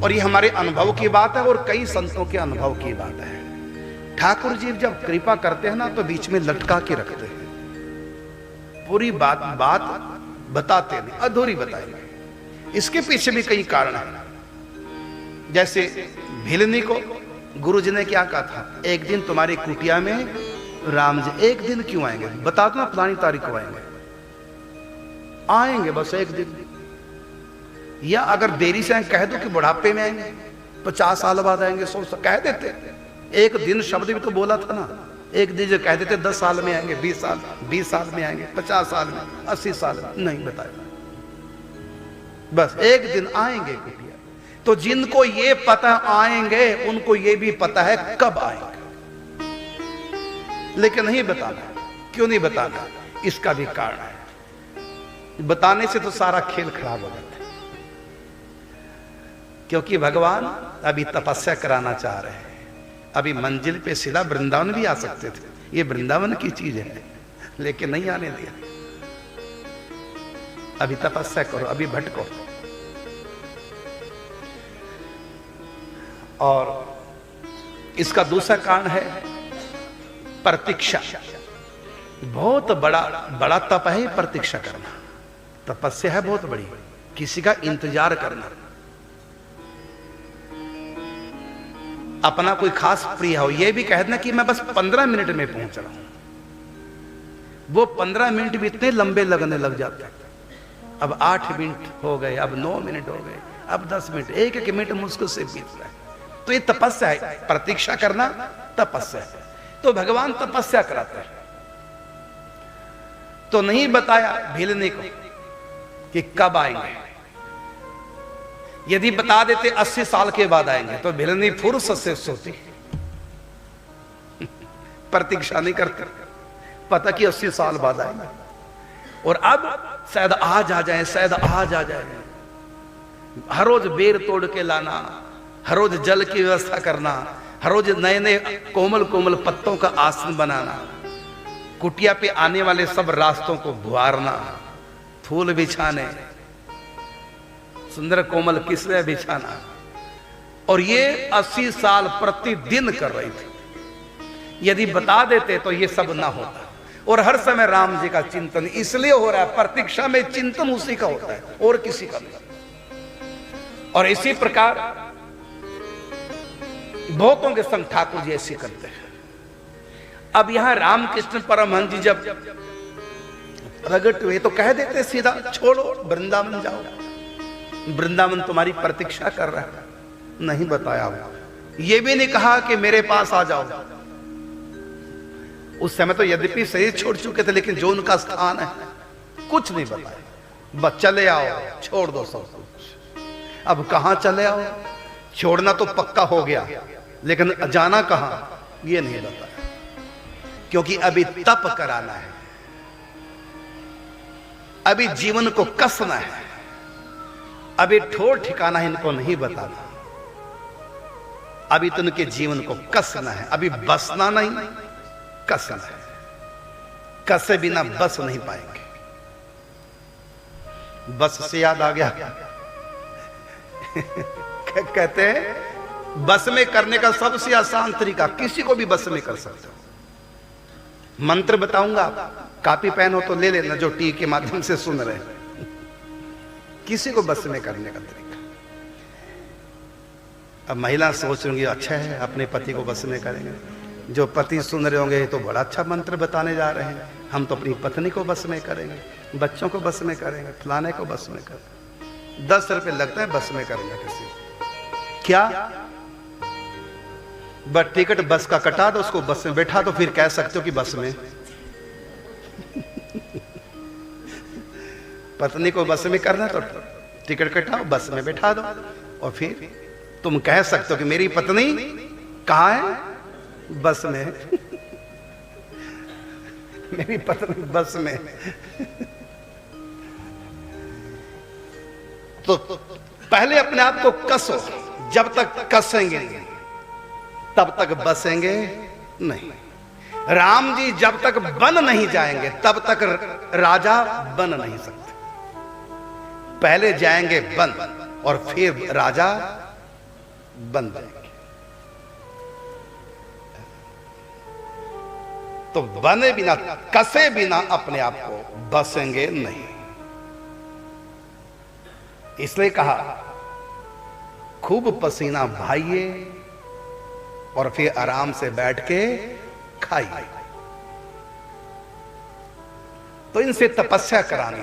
और ये हमारे अनुभव की बात है और कई संतों के अनुभव की बात है। ठाकुर जी जब कृपा करते हैं ना तो बीच में लटका के रखते हैं, पूरी बात बताते नहीं, अधूरी बताएंगे। इसके पीछे भी कई कारण है। जैसे भिलनी को गुरु जी ने क्या कहा था, एक दिन तुम्हारी कुटिया में राम जी, एक दिन क्यों आएंगे, बता दो ना फलानी तारीख को आएंगे बस एक दिन। या अगर देरी से कह दो कि बुढ़ापे में आएंगे, 50 साल बाद आएंगे, 100 कह देते। एक दिन शब्द भी तो बोला था ना, एक दिन जो कह देते 10 साल में आएंगे, 20 साल में आएंगे, 50 साल में, 80 साल में, नहीं बताया, बस एक दिन आएंगे कुटिया। तो जिनको ये पता आएंगे उनको ये भी पता है कब आएंगे, लेकिन नहीं बताना। क्यों नहीं बताना, इसका भी कारण है। बताने से तो सारा खेल खराब हो जाता है, क्योंकि भगवान अभी तपस्या कराना चाह रहे हैं। अभी मंजिल पे सीधा वृंदावन भी आ सकते थे, ये वृंदावन की चीज है, लेकिन नहीं आने दिया। अभी तपस्या करो, अभी भटको। और इसका दूसरा कारण है प्रतीक्षा। बहुत बड़ा तप है प्रतीक्षा करना, तपस्या है बहुत बड़ी, किसी का इंतजार करना। अपना कोई खास प्रिय हो, यह भी कह देना कि मैं बस 15 मिनट में पहुंच रहा हूं, वो 15 मिनट भी इतने लंबे लगने लग जाते हैं। अब 8 मिनट हो गए, अब 9 मिनट हो गए, अब 10 मिनट, एक एक मिनट मुश्किल से बीत रहा है। तो ये तपस्या है, प्रतीक्षा करना तपस्या है। तो भगवान तपस्या कराते हैं। तो नहीं बताया भिलनी को कि कब आएंगे। यदि बता देते 80 साल के बाद आएंगे तो भिलनी फुर्सत से सोती, प्रतीक्षा नहीं करते, पता कि 80 साल बाद आएंगे। और अब शायद आज आ जाए, शायद आज आ जाए। हर रोज बेर तोड़ के लाना, हर रोज जल की व्यवस्था करना, हर रोज नए नए कोमल कोमल पत्तों का आसन बनाना, कुटिया पे आने वाले सब रास्तों को बुहारना, फूल बिछाने, सुंदर कोमल किस्से बिछाना। और ये 80 साल प्रतिदिन कर रही थी। यदि बता देते तो ये सब ना होता। और हर समय राम जी का चिंतन इसलिए हो रहा है, प्रतीक्षा में चिंतन उसी का होता है और किसी का नहीं। और इसी प्रकार बहुतों के संग ठाकुर जी ऐसे करते हैं। अब यहां रामकृष्ण परमहंस जी जब प्रकट हुए तो कह देते सीधा, छोड़ो वृंदावन जाओ, वृंदावन तुम्हारी प्रतीक्षा कर रहा है। नहीं बताया, ये भी नहीं कहा कि मेरे पास आ जाओ। उस समय तो यद्यपि शरीर छोड़ चुके थे, लेकिन जो उनका स्थान है कुछ नहीं बताया। बस चले आओ, छोड़ दो सब कुछ। अब कहां चले आओ, छोड़ना तो पक्का हो गया, लेकिन जाना कहां ये नहीं बताया, क्योंकि अभी तप कराना है, अभी जीवन को कसना है, अभी ठोर ठिकाना इनको नहीं बताना। अभी तो उनके जीवन को कसना है, अभी बसना नहीं, कसना है। कसे बिना बस नहीं पाएंगे। बस से याद आ गया कहते हैं बस में करने का सबसे आसान तरीका, किसी को भी बस में कर सकते हो। मंत्र बताऊंगा, कॉपी पेन हो तो ले लेना, जो टी के माध्यम से सुन रहे हैं। किसी को बस में करने का तरीका। अब महिला सोच रही अच्छा है, अपने पति को बस में करेंगे। जो पति सुन रहे होंगे तो बड़ा अच्छा मंत्र बताने जा रहे हैं, हम तो अपनी पत्नी को बस में करेंगे, बच्चों को बस में करेंगे, फलाने को बस में करेंगे। 10 रुपए लगता है बस में करेंगे किसी को। क्या बस टिकट बस का कटा दो, उसको बस में बैठा दो, फिर कह सकते हो कि बस में। पत्नी को बस में करना तो टिकट कटाओ, बस में बैठा दो, और फिर तुम कह सकते हो कि मेरी पत्नी कहां है, बस में। मेरी पत्नी बस में। तो पहले अपने आप को कसो, जब तक कसेंगे तब तक बसेंगे नहीं। राम जी जब तक बन नहीं जाएंगे तब तक राजा बन नहीं सकते। पहले जाएंगे बन और फिर राजा बन जाएंगे। तो बने बिना, कसे बिना अपने आप को बसेंगे नहीं। इसलिए कहा खूब पसीना बहाइए और फिर आराम से बैठ के खाइए। तो इनसे तपस्या करानी